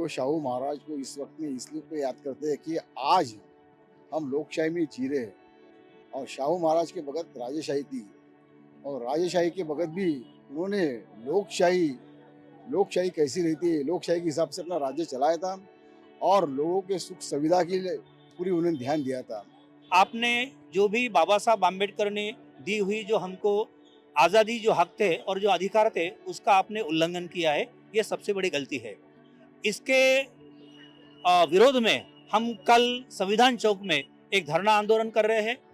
को शाहू महाराज को इस वक्त में इसलिए तो याद करते हैं कि आज हम लोकशाही में जी रहे हैं और शाहू महाराज के वक्त राजेशाही थी और राजेशाही के वक्त भी उन्होंने लोकशाही लोकशाही कैसी रहती है लोकशाही के हिसाब से अपना राज्य चलाया था और लोगों के सुख सुविधा के लिए पूरी उन्होंने ध्यान दिया था। आपने जो भी बाबा साहब आम्बेडकर ने दी हुई जो हमको आज़ादी जो हक थे और जो अधिकार थे उसका आपने उल्लंघन किया है, ये सबसे बड़ी गलती है। इसके विरोध में हम कल संविधान चौक में एक धरना आंदोलन कर रहे हैं।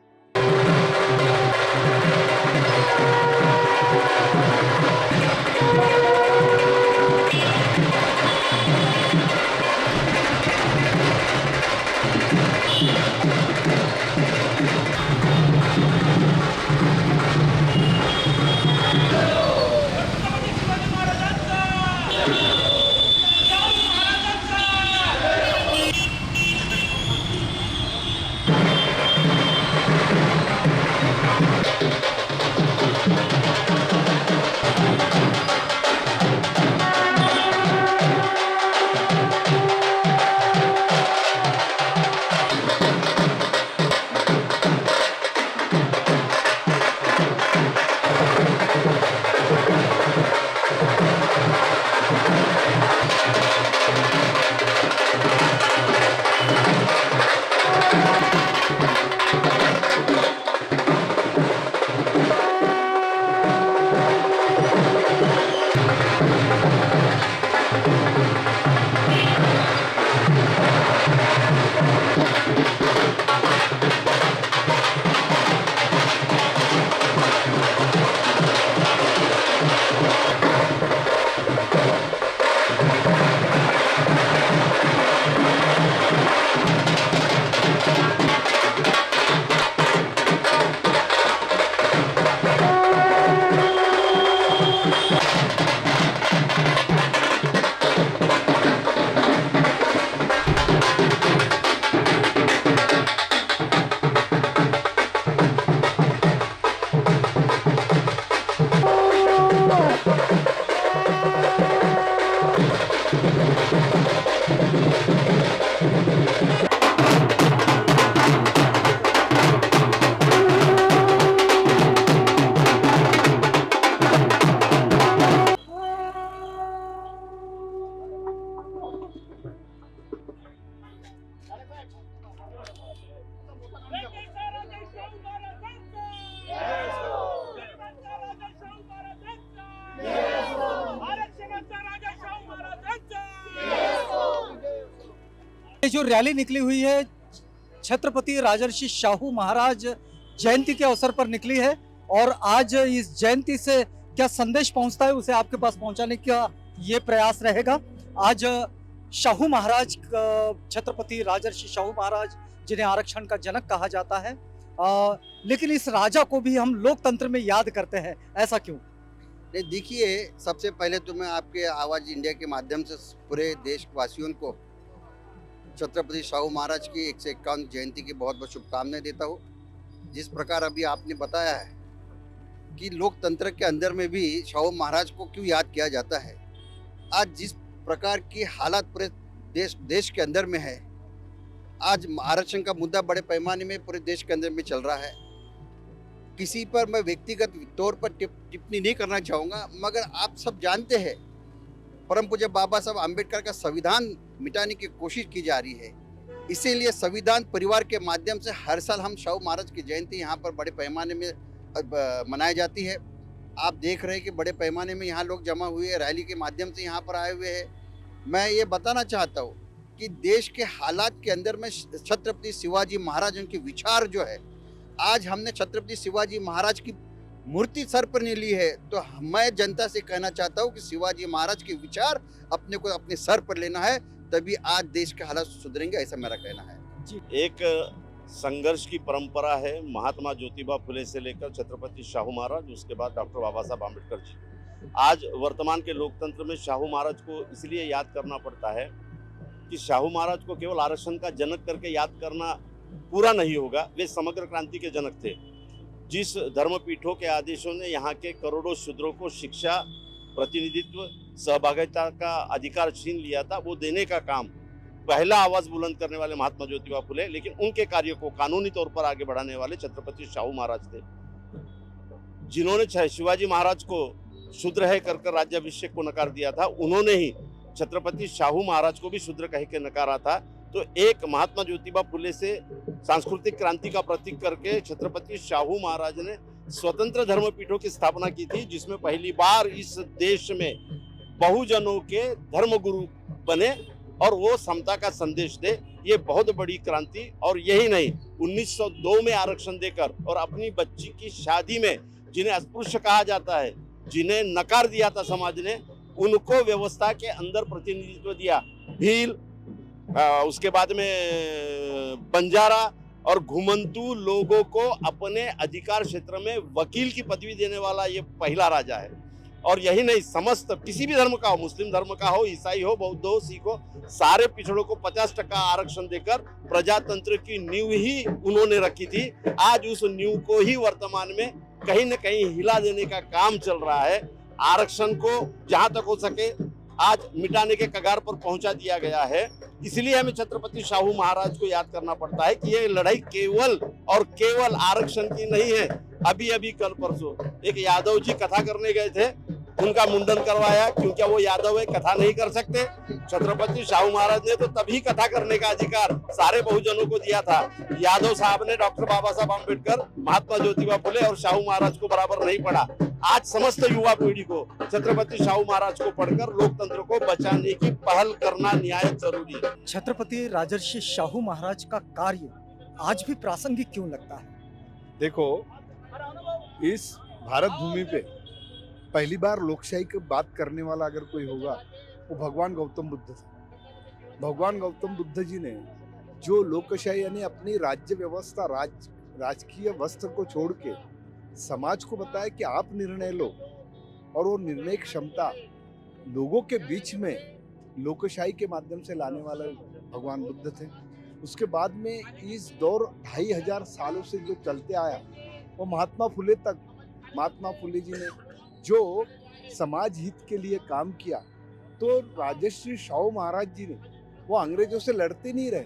ये जो रैली निकली हुई है छत्रपति राजर्षि शाहू महाराज जयंती के अवसर पर निकली है और आज इस जयंती से क्या संदेश पहुंचता है उसे आपके पास पहुंचाने का ये प्रयास रहेगा। आज शाहू महाराज छत्रपति राजर्षि शाहू महाराज जिन्हें आरक्षण का जनक कहा जाता है, लेकिन इस राजा को भी हम लोकतंत्र में याद करते हैं, ऐसा क्यों? नहीं, देखिए, सबसे पहले तो मैं आपके आवाज़ इंडिया के माध्यम से पूरे देशवासियों को छत्रपति शाहू महाराज की 151 जयंती की बहुत बहुत शुभकामनाएं देता हूँ। जिस प्रकार अभी आपने बताया है कि लोकतंत्र के अंदर में भी शाहू महाराज को क्यों याद किया जाता है, आज जिस प्रकार की हालात पूरे देश के अंदर में है, आज आरक्षण का मुद्दा बड़े पैमाने में पूरे देश के अंदर में चल रहा है। किसी पर मैं व्यक्तिगत तौर पर टिप्पणी नहीं करना चाहूँगा, मगर आप सब जानते हैं परम पूज्य बाबा साहब आम्बेडकर का संविधान मिटाने की कोशिश की जा रही है। इसीलिए संविधान परिवार के माध्यम से हर साल हम शाहू महाराज की जयंती यहाँ पर बड़े पैमाने में मनाई जाती है। आप देख रहे हैं कि बड़े पैमाने में यहाँ लोग जमा हुए हैं, रैली के माध्यम से यहाँ पर आए हुए हैं। मैं ये बताना चाहता हूँ कि देश के हालात के अंदर में छत्रपति शिवाजी महाराज उनके विचार जो है, आज हमने छत्रपति शिवाजी महाराज की मूर्ति सर पर नहीं ली है, तो मैं जनता से कहना चाहता हूँ कि शिवाजी महाराज के विचार अपने को अपने सर पर लेना है, तभी आज देश के हालात सुधरेंगे, ऐसा मेरा कहना है। एक संघर्ष की परंपरा है, महात्मा ज्योतिबा फुले से लेकर छत्रपति शाहू महाराज, उसके बाद डॉक्टर बाबा साहब आम्बेडकर जी। आज वर्तमान के लोकतंत्र में शाहू महाराज को इसलिए याद करना पड़ता है कि शाहू महाराज को केवल आरक्षण का जनक करके याद करना पूरा नहीं होगा। वे समग्र क्रांति के जनक थे। जिस धर्मपीठों के आदेशों ने यहाँ के करोड़ों शूद्रों को शिक्षा प्रतिनिधित्व सहभागिता का अधिकार छीन लिया था, वो देने का काम पहला आवाज बुलंद करने वाले महात्मा ज्योतिबा फुले, लेकिन उनके कार्य को कानूनी तौर पर आगे बढ़ाने वाले छत्रपति शाहू महाराज थे, जिन्होंने शिवाजी महाराज को शूद्र है कर राज्याभिषेक को नकार दिया था। उन्होंने ही छत्रपति शाहू महाराज को भी शूद्र कह के नकारा था। तो एक महात्मा ज्योतिबा फुले से सांस्कृतिक क्रांति का प्रतीक करके छत्रपति शाहू महाराज ने स्वतंत्र धर्मपीठों की स्थापना की थी, जिसमें पहली बार इस देश में बहुजनों के धर्मगुरु बने और वो समता का संदेश दे। ये बहुत बड़ी क्रांति। और यही नहीं, 1902 में आरक्षण देकर और अपनी बच्ची की शादी में जिन्हें अस्पृश्य कहा जाता है, जिन्हें नकार दिया था समाज ने, उनको व्यवस्था के अंदर प्रतिनिधित्व दिया। भील, उसके बाद में बंजारा और घुमंतू लोगों को अपने अधिकार क्षेत्र में वकील की पदवी देने वाला ये पहला राजा है। और यही नहीं, समस्त किसी भी धर्म का हो, मुस्लिम धर्म का हो, ईसाई हो, बौद्ध हो, सिख हो, सारे पिछड़ों को 50% आरक्षण देकर प्रजातंत्र की नींव ही उन्होंने रखी थी। आज उस नींव को ही वर्तमान में कहीं न कहीं हिला देने का काम चल रहा है। आरक्षण को जहां तक हो सके आज मिटाने के कगार पर पहुंचा दिया गया है। इसलिए हमें छत्रपति शाहू महाराज को याद करना पड़ता है कि ये लड़ाई केवल और केवल आरक्षण की नहीं है। अभी अभी कल परसों एक यादव जी कथा करने गए थे, उनका मुंडन करवाया, क्योंकि वो यादव है, कथा नहीं कर सकते। छत्रपति शाहू महाराज ने तो तभी कथा करने का अधिकार सारे बहुजनों को दिया था। यादव साहब ने डॉक्टर बाबा साहब आम्बेडकर, महात्मा ज्योतिबा फुले और शाहू महाराज को बराबर नहीं पढ़ा। आज समस्त युवा पीढ़ी को छत्रपति शाहू महाराज को पढ़कर लोकतंत्र को बचाने की पहल करना निहायत जरूरी है। छत्रपति राजर्षि शाहू महाराज का कार्य आज भी प्रासंगिक क्यों लगता है? देखो, इस भारत भूमि पे पहली बार लोकशाही की बात करने वाला अगर कोई होगा वो भगवान गौतम बुद्ध थे। भगवान गौतम बुद्ध जी ने जो लोकशाही यानी अपनी राज्य व्यवस्था, राजकीय वस्त्र को छोड़ के समाज को बताया कि आप निर्णय लो, और वो निर्णय क्षमता लोगों के बीच में लोकशाही के माध्यम से लाने वाले भगवान बुद्ध थे। उसके बाद में इस दौर 2500 सालों से जो चलते आया वो महात्मा फुले तक, महात्मा फुले जी ने जो समाज हित के लिए काम किया, तो राजर्षि शाहू महाराज जी ने वो अंग्रेजों से लड़ते नहीं रहे,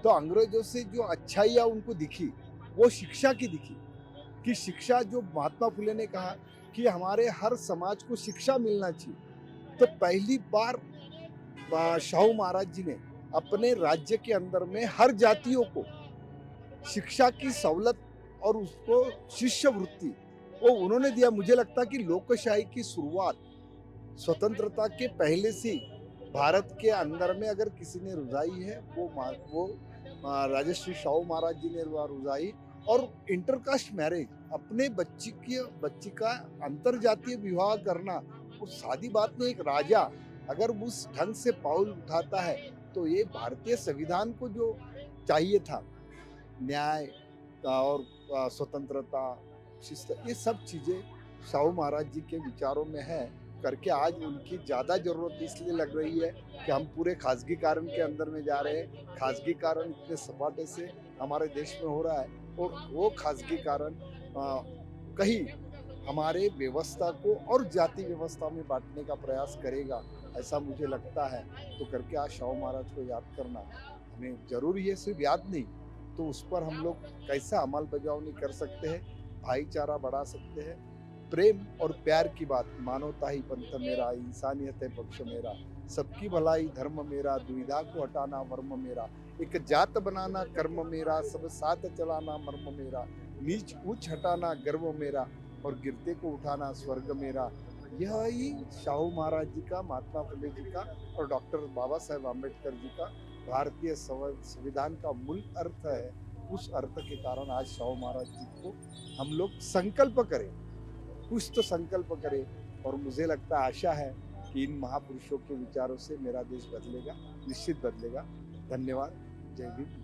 तो अंग्रेजों से जो अच्छाइयाँ उनको दिखी वो शिक्षा की दिखी, कि शिक्षा जो महात्मा फुले ने कहा कि हमारे हर समाज को शिक्षा मिलना चाहिए। तो पहली बार शाहू महाराज जी ने अपने राज्य के अंदर में हर जातियों को शिक्षा की सहूलत और उसको शिष्यवृत्ति वो उन्होंने दिया। मुझे लगता है कि लोकशाही की शुरुआत स्वतंत्रता के पहले से भारत के अंदर में अगर किसी ने रुझाई है वो राजर्षि शाहू महाराज जी ने रुझाई। और इंटरकास्ट मैरिज, अपने बच्ची का अंतरजातीय विवाह करना वो सादी बात नहीं। एक राजा अगर उस ढंग से पाउल उठाता है तो ये भारतीय संविधान को जो चाहिए था, न्याय और स्वतंत्रता, शिस्त, ये सब चीज़ें शाहू महाराज जी के विचारों में है करके आज उनकी ज़्यादा ज़रूरत इसलिए लग रही है कि हम पूरे खासगीकरण के अंदर में जा रहे हैं। खासगीकरण इतने सपाटे से हमारे देश में हो रहा है और वो खासगीकरण कहीं हमारे व्यवस्था को और जाति व्यवस्था में बांटने का प्रयास करेगा, ऐसा मुझे लगता है। तो करके आज शाहू महाराज को याद करना हमें जरूरी है। सिर्फ याद नहीं तो उस पर हम लोग कैसा अमल बजावनी कर सकते हैं, भाईचारा बढ़ा सकते हैं, प्रेम और प्यार की बात, मानवता ही पंथ मेरा, इंसानियत है पक्ष मेरा, सबकी भलाई धर्म मेरा, दुविधा को हटाना मर्म मेरा, एक जात बनाना कर्म मेरा, सब साथ चलाना मर्म मेरा, नीच ऊंच हटाना गर्व मेरा, और गिरते को उठाना स्वर्ग मेरा। यह ही शाहू महाराज जी का, महात्मा फुले जी का और डॉक्टर बाबा साहेब आम्बेडकर जी का भारतीय संविधान का मूल अर्थ है। उस अर्थ के कारण आज शाहू महाराज जी को हम लोग संकल्प करें, कुछ तो संकल्प करें। और मुझे लगता है, आशा है कि इन महापुरुषों के विचारों से मेरा देश बदलेगा, निश्चित बदलेगा। धन्यवाद। जय हिंद।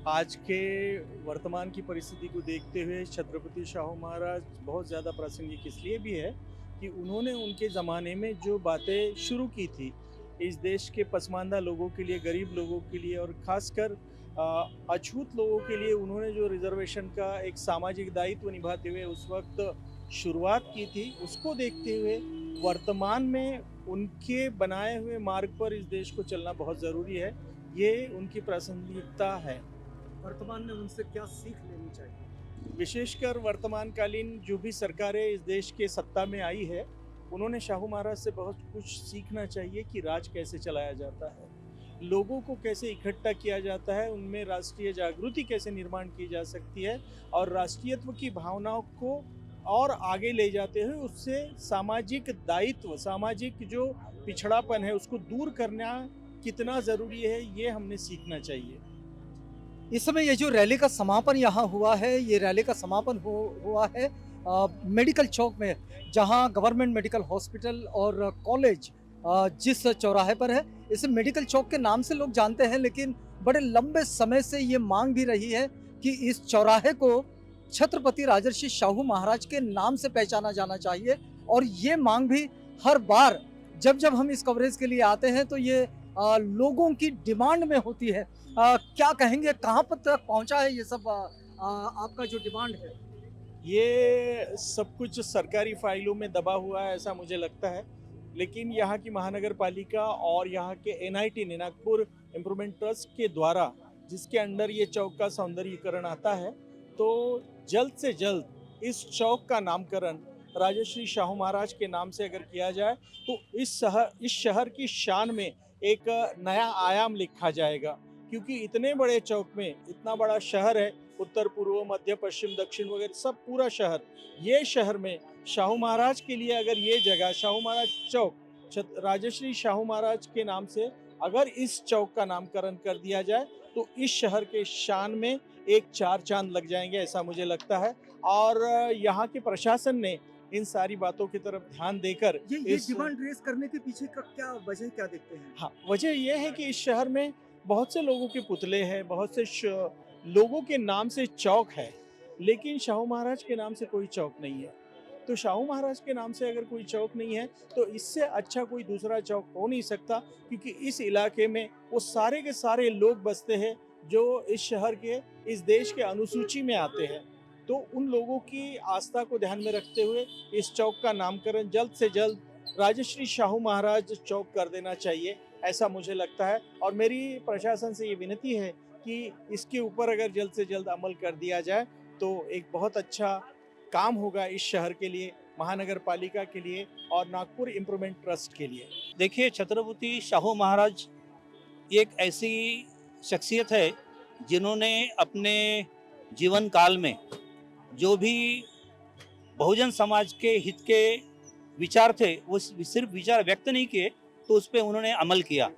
आज के वर्तमान की परिस्थिति को देखते हुए छत्रपति शाहू महाराज बहुत ज़्यादा प्रासंगिक इसलिए भी है कि उन्होंने उनके ज़माने में जो बातें शुरू की थी इस देश के पसमानदा लोगों के लिए, गरीब लोगों के लिए, और ख़ासकर अछूत लोगों के लिए उन्होंने जो रिजर्वेशन का एक सामाजिक दायित्व निभाते हुए उस वक्त शुरुआत की थी, उसको देखते हुए वर्तमान में उनके बनाए हुए मार्ग पर इस देश को चलना बहुत ज़रूरी है। ये उनकी प्रासंगिकता है। वर्तमान में उनसे क्या सीख लेनी चाहिए? विशेषकर वर्तमानकालीन जो भी सरकारें इस देश के सत्ता में आई है, उन्होंने शाहू महाराज से बहुत कुछ सीखना चाहिए कि राज कैसे चलाया जाता है, लोगों को कैसे इकट्ठा किया जाता है, उनमें राष्ट्रीय जागृति कैसे निर्माण की जा सकती है और राष्ट्रीयत्व की भावनाओं को और आगे ले जाते हुए उससे सामाजिक दायित्व, सामाजिक जो पिछड़ापन है उसको दूर करना कितना ज़रूरी है, ये हमने सीखना चाहिए। इस समय ये जो रैली का समापन यहाँ हुआ है, ये रैली का समापन हुआ है मेडिकल चौक में, जहाँ गवर्नमेंट मेडिकल हॉस्पिटल और कॉलेज जिस चौराहे पर है, इसे मेडिकल चौक के नाम से लोग जानते हैं, लेकिन बड़े लंबे समय से ये मांग भी रही है कि इस चौराहे को छत्रपति राजर्षि शाहू महाराज के नाम से पहचाना जाना चाहिए। और ये मांग भी हर बार जब जब हम इस कवरेज के लिए आते हैं तो ये लोगों की डिमांड में होती है। क्या कहेंगे, कहाँ पर तक पहुँचा है ये सब आपका जो डिमांड है? ये सब कुछ सरकारी फाइलों में दबा हुआ है ऐसा मुझे लगता है, लेकिन यहाँ की महानगर पालिका और यहाँ के NIT नागपुर इम्प्रूवमेंट ट्रस्ट के द्वारा, जिसके अंडर ये चौक का सौंदर्यीकरण आता है, तो जल्द से जल्द इस चौक का नामकरण राजर्षि शाहू महाराज के नाम से अगर किया जाए तो इस शहर की शान में एक नया आयाम लिखा जाएगा। क्योंकि इतने बड़े चौक में, इतना बड़ा शहर है, उत्तर पूर्व मध्य पश्चिम दक्षिण वगैरह सब पूरा शहर, ये शहर में शाहू महाराज के लिए अगर ये जगह शाहू महाराज चौक राजर्षि शाहू महाराज के नाम से अगर इस चौक का नामकरण कर दिया जाए तो इस शहर के शान में एक चार चांद लग जाएंगे ऐसा मुझे लगता है। और यहाँ के प्रशासन ने इन सारी बातों की तरफ ध्यान देकर ये डिमांड रेस करने के पीछे का क्या वजह, क्या देखते हैं? हाँ, वजह यह है कि इस शहर में बहुत से लोगों के पुतले हैं, बहुत से लोगों के नाम से चौक है, लेकिन शाहू महाराज के नाम से कोई चौक नहीं है। तो शाहू महाराज के नाम से अगर कोई चौक नहीं है तो इससे अच्छा कोई दूसरा चौक हो नहीं सकता, क्योंकि इस इलाके में वो सारे के सारे लोग बसते हैं जो इस शहर के, इस देश के अनुसूची में आते हैं। तो उन लोगों की आस्था को ध्यान में रखते हुए इस चौक का नामकरण जल्द से जल्द राजर्षि शाहू महाराज चौक कर देना चाहिए ऐसा मुझे लगता है। और मेरी प्रशासन से ये विनती है कि इसके ऊपर अगर जल्द से जल्द अमल कर दिया जाए तो एक बहुत अच्छा काम होगा इस शहर के लिए, महानगर पालिका के लिए और नागपुर इम्प्रूवमेंट ट्रस्ट के लिए। देखिए, छत्रपति शाहू महाराज एक ऐसी शख्सियत है जिन्होंने अपने जीवन काल में जो भी बहुजन समाज के हित के विचार थे वो सिर्फ विचार व्यक्त नहीं किए, तो उस पर उन्होंने अमल किया।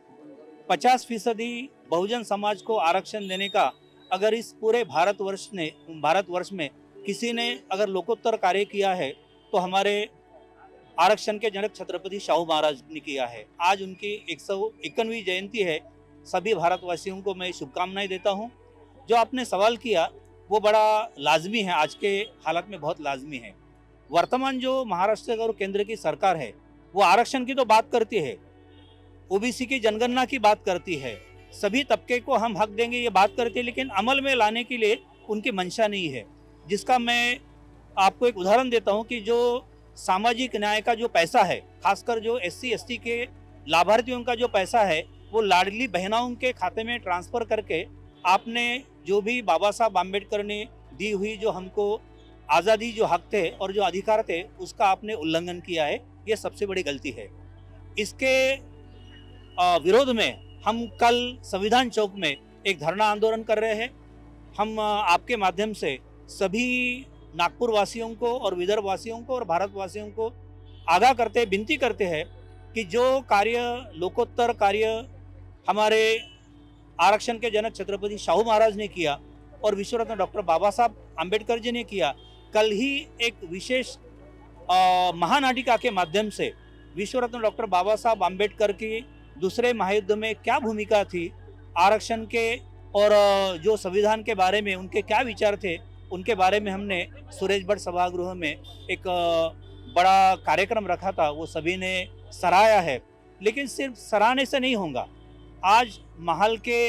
50% बहुजन समाज को आरक्षण देने का अगर इस पूरे भारतवर्ष में किसी ने अगर लोकोत्तर कार्य किया है तो हमारे आरक्षण के जनक छत्रपति शाहू महाराज ने किया है। आज उनकी 151वीं जयंती है। सभी भारतवासियों को मैं शुभकामनाएं देता हूं। जो आपने सवाल किया वो बड़ा लाजमी है, आज के हालात में बहुत लाजमी है। वर्तमान जो महाराष्ट्र और केंद्र की सरकार है वो आरक्षण की तो बात करती है, ओबीसी की जनगणना की बात करती है, सभी तबके को हम हक देंगे ये बात करती है, लेकिन अमल में लाने के लिए उनकी मंशा नहीं है। जिसका मैं आपको एक उदाहरण देता हूं कि जो सामाजिक न्याय का जो पैसा है, खासकर जो SC ST के लाभार्थियों का जो पैसा है वो लाडली बहनाओं के खाते में ट्रांसफर करके आपने जो भी बाबा साहब आम्बेडकर ने दी हुई जो हमको आज़ादी, जो हक थे और जो अधिकार थे, उसका आपने उल्लंघन किया है। ये सबसे बड़ी गलती है। इसके विरोध में हम कल संविधान चौक में एक धरना आंदोलन कर रहे हैं। हम आपके माध्यम से सभी नागपुर वासियों को और विदर्भ वासियों को और भारतवासियों को आगाह करते, विनती करते हैं कि जो कार्य, लोकोत्तर कार्य हमारे आरक्षण के जनक छत्रपति शाहू महाराज ने किया और विश्वरत्न डॉक्टर बाबा साहब आम्बेडकर जी ने किया, कल ही एक विशेष महानाटिका के माध्यम से विश्वरत्न डॉक्टर बाबा साहब आम्बेडकर की दूसरे महायुद्ध में क्या भूमिका थी, आरक्षण के और जो संविधान के बारे में उनके क्या विचार थे, उनके बारे में हमने सुरेश भट्ट सभागृह में एक बड़ा कार्यक्रम रखा था। वो सभी ने सराहा है, लेकिन सिर्फ सराहने से नहीं होगा। आज महल के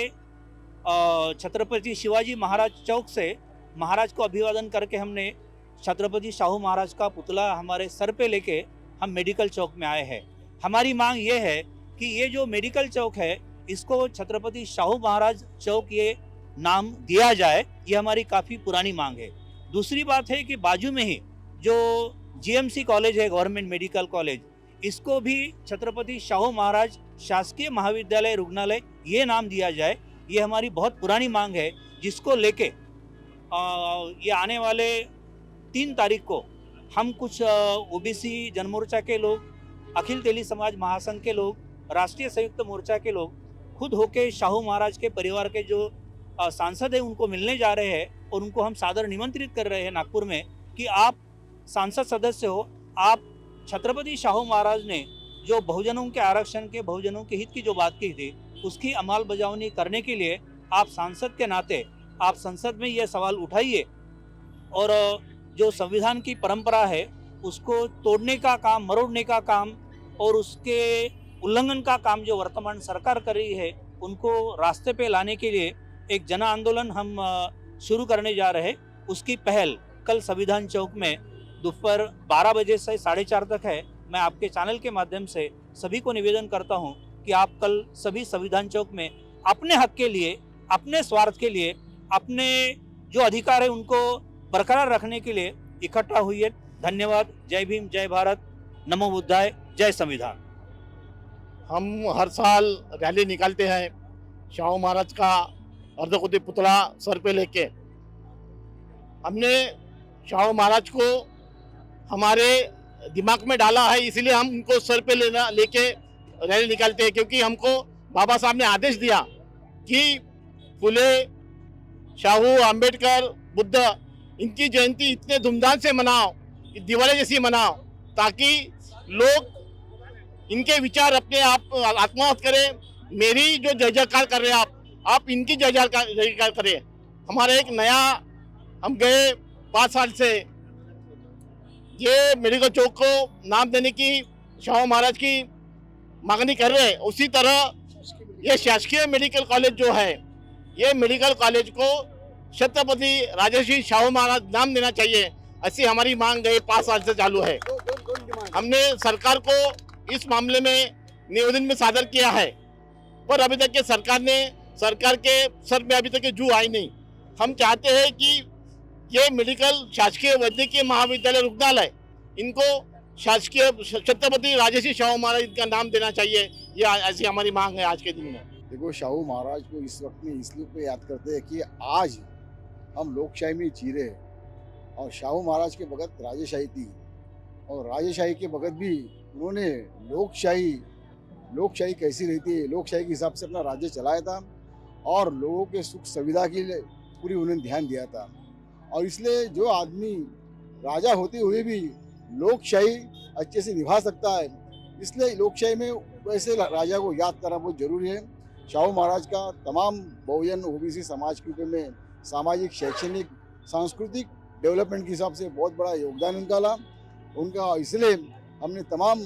छत्रपति शिवाजी महाराज चौक से महाराज को अभिवादन करके हमने छत्रपति शाहू महाराज का पुतला हमारे सर पे लेके हम मेडिकल चौक में आए हैं। हमारी मांग ये है कि ये जो मेडिकल चौक है इसको छत्रपति शाहू महाराज चौक ये नाम दिया जाए, ये हमारी काफ़ी पुरानी मांग है। दूसरी बात है कि बाजू में ही जो जीएमसी कॉलेज है, गवर्नमेंट मेडिकल कॉलेज, इसको भी छत्रपति शाहू महाराज शासकीय महाविद्यालय रुग्णालय ये नाम दिया जाए। ये हमारी बहुत पुरानी मांग है, जिसको लेके ये आने वाले 3 तारीख को हम कुछ ओबीसी जनमोर्चा के लोग, अखिल तेली समाज महासंघ के लोग, राष्ट्रीय संयुक्त मोर्चा के लोग खुद होके शाहू महाराज के परिवार के जो सांसद हैं उनको मिलने जा रहे हैं और उनको हम सादर निमंत्रित कर रहे हैं नागपुर में कि आप सांसद सदस्य हो, आप छत्रपति शाहू महाराज ने जो बहुजनों के आरक्षण के, बहुजनों के हित की जो बात की थी उसकी अमल बजावनी करने के लिए आप सांसद के नाते आप संसद में ये सवाल उठाइए और जो संविधान की परंपरा है उसको तोड़ने का काम, मरोड़ने का काम और उसके उल्लंघन का काम जो वर्तमान सरकार कर रही है उनको रास्ते पे लाने के लिए एक जन आंदोलन हम शुरू करने जा रहे हैं। उसकी पहल कल संविधान चौक में दोपहर 12 बजे से 4:30 तक है। मैं आपके चैनल के माध्यम से सभी को निवेदन करता हूं कि आप कल सभी संविधान चौक में अपने हक के लिए, अपने स्वार्थ के लिए, अपने जो अधिकार है उनको बरकरार रखने के लिए इकट्ठा हुई। धन्यवाद। जय भीम, जय भारत, नमो बुद्धाय, जय संविधान। हम हर साल रैली निकालते हैं शाहू महाराज का अर्धकुटी पुतला सर पे लेके। हमने शाहू महाराज को हमारे दिमाग में डाला है, इसलिए हम उनको सर पे लेके रैली निकालते हैं, क्योंकि हमको बाबा साहब ने आदेश दिया कि फुले, शाहू, अंबेडकर, बुद्ध, इनकी जयंती इतने धूमधाम से मनाओ, दिवाली जैसी मनाओ, ताकि लोग इनके विचार अपने आप आत्मसात करें। मेरी जो जय जयकार कर रहे हैं आप इनकी जय जयकार करें। हमारा एक नया, हम गए 5 साल से ये मेडिकल चौक को नाम देने की शाहू महाराज की मांगनी कर रहे हैं। उसी तरह ये शासकीय मेडिकल कॉलेज जो है, ये मेडिकल कॉलेज को छत्रपति राजर्षि शाहू महाराज नाम देना चाहिए, ऐसी हमारी मांग गए 5 साल से चालू है। हमने सरकार को इस मामले में निवेदन में सादर किया है, पर अभी तक के सरकार के सर में अभी तक जू आई नहीं। हम चाहते हैं कि ये मेडिकल शासकीय वैद्यकीय महाविद्यालय रुग्णालय, इनको शासकीय छत्रपति राजर्षि शाहू महाराज का नाम देना चाहिए। ये ऐसी हमारी मांग है आज के दिन में। देखो, शाहू महाराज को इस वक्त में इसलिए याद करते हैं कि आज हम लोकशाही में जी रहे हैं और शाहू महाराज के वक्त राजेशाही थी और राजेशाही के वक्त भी उन्होंने लोकशाही कैसी रहती है, लोकशाही के हिसाब से अपना राज्य चलाया था और लोगों के सुख सुविधा के लिए पूरी उन्होंने ध्यान दिया था। और इसलिए जो आदमी राजा होते हुए भी लोकशाही अच्छे से निभा सकता है, इसलिए लोकशाही में वैसे राजा को याद करना बहुत जरूरी है। शाहू महाराज का तमाम बहुजन ओबीसी समाज के ऊपर में सामाजिक, शैक्षणिक, सांस्कृतिक डेवलपमेंट के हिसाब से बहुत बड़ा योगदान उनका इसलिए हमने तमाम,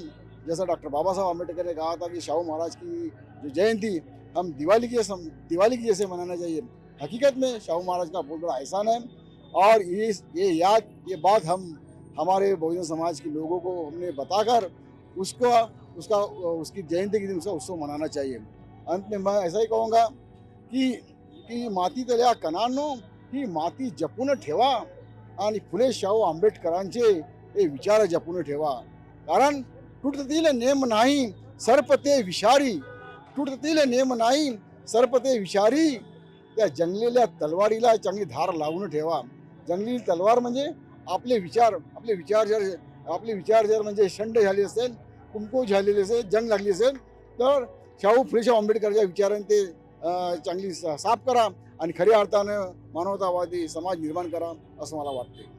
जैसा डॉक्टर बाबा साहब अम्बेडकर ने कहा था कि शाहू महाराज की जो जयंती हम दिवाली की जैसे मनाना चाहिए। हकीकत में शाहू महाराज का बहुत बड़ा एहसान है और ये बात हम हमारे बहुजन समाज के लोगों को हमने बताकर उसकी जयंती के दिन उसका उत्सव मनाना चाहिए। अंत में मैं ऐसा ही कहूँगा की माती तल्या कणांनो ही माती जपून ठेवा आणि फुले शाहू आंबेडकरांचे हे विचार जपून ठेवा, कारण तुटतील नेम नाही सरपते विषारी, तुटतील नेम नाही सरपते विषारी, त्या जंगलेल्या तलवारीला चांगली धार लावून ठेवा। जंगली तलवार म्हणजे आपले विचार जर म्हणजे शंड झाले असेल, कुमकुवत झालेले असेल, जंग लागली असेल, तर शाहू फुले शाहू आंबेडकरच्या विचारांनी ते चांगली साफ करा आणि खऱ्या अर्थानं मानवतावादी समाज निर्माण करा, असं मला वाटते।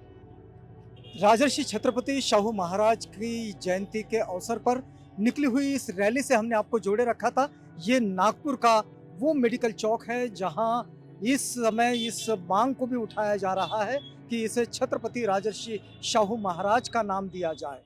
राजर्षि छत्रपति शाहू महाराज की जयंती के अवसर पर निकली हुई इस रैली से हमने आपको जोड़े रखा था। ये नागपुर का वो मेडिकल चौक है जहां इस समय इस मांग को भी उठाया जा रहा है कि इसे छत्रपति राजर्षि शाहू महाराज का नाम दिया जाए।